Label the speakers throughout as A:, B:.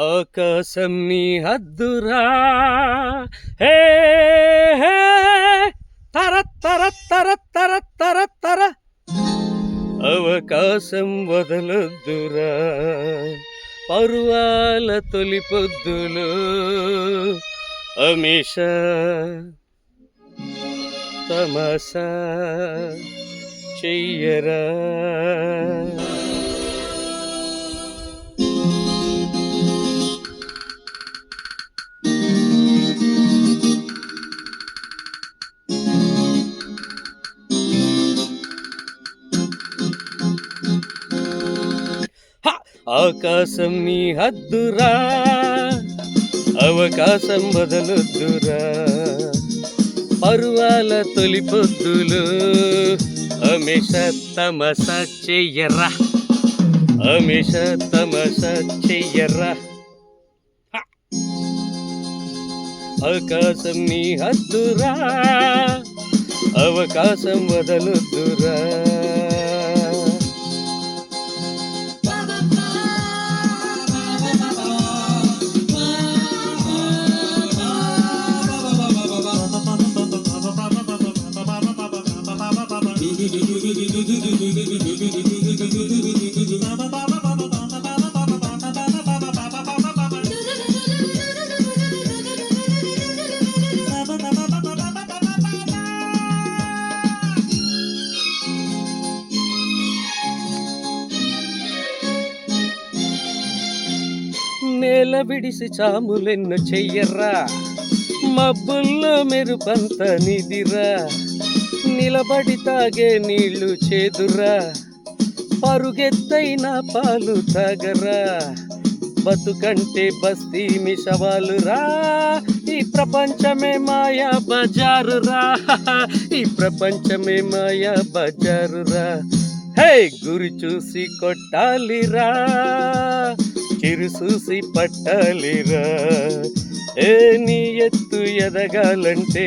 A: ఆకాశం నీ హద్దురా హే హే తర తర తర తర తర తర అవకాశం వదలొద్దురా పరువాల తొలి పొద్దులు అమిష తమసా చెయ్యరా ఆకాశం నీ హద్దురా అవకాశం వదలొద్దురా పరువాల తొలి పొద్దులు అమిష తమస చెయ్యరా అమిష తమస చెయ్యరా ఆకాశం నీ హద్దురా అవకాశం వదలొద్దురా నేల విడిసి చాములెన్ను చెయ్యర్రా మబ్బుల్లో మెరుపంత నిదిరా నిలబడి తాగే నీళ్లు చేదురా పరుగెత్తైన పాలు తాగరా బతుకంటే బస్తీ మిషవాలురా ఈ ప్రపంచమే మాయా బజారురా ఈ ప్రపంచమే మాయా బజారురా హే గురి చూసి కొట్టాలిరా చిరు చూసి పట్టాలిరా ఏ నీ ఎత్తు ఎదగాలంటే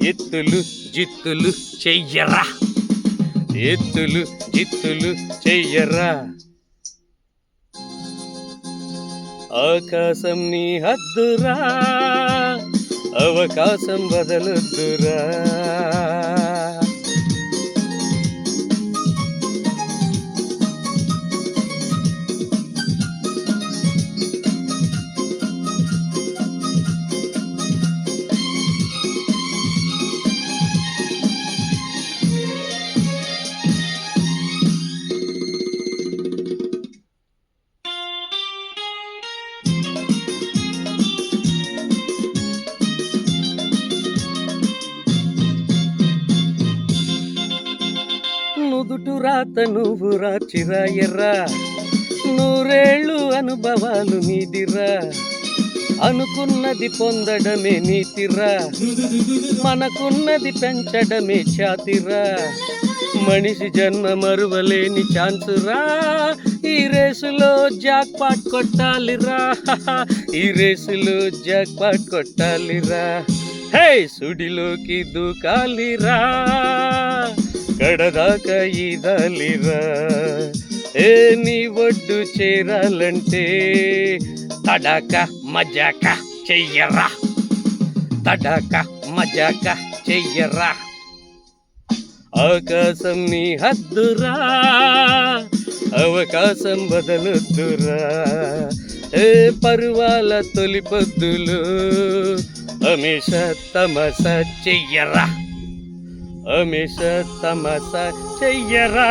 A: ఎత్తులు జిత్తులు చెయ్యరా ఎత్తులు జిత్తులు చెయ్యరా ఆకాశం నీ హద్దురా అవకాశం వదలొద్దురా నుదుటు రాత నువ్వు రాచిరాయర్రా నూరేళ్ళు అనుభవాలు నీదిరా అనుకున్నది పొందడమే నీతిరా మనకున్నది పెంచడమే ఛాతిరా మనిషి జన్మ మరువలేని ఛాన్సురా ఈ రేసులో జాక్ పాట్ కొట్టాలిరా ఈ రేసులో జాక్ పాట్ కొట్టాలిరా హే సుడిలోకి దూకాలిరా కడదాకా ఈదాలిరా ఏ నీ ఒడ్డు చేరాలంటే తడాక మజాక చెయ్యరా తడాక మజాక చెయ్యరా ఆకాశం నీ హద్దురా అవకాశం వదలొద్దురా ఏ పరువాల తొలి పొద్దులు అమిష తమస చెయ్యరా అమిష తమస చెయ్యరా.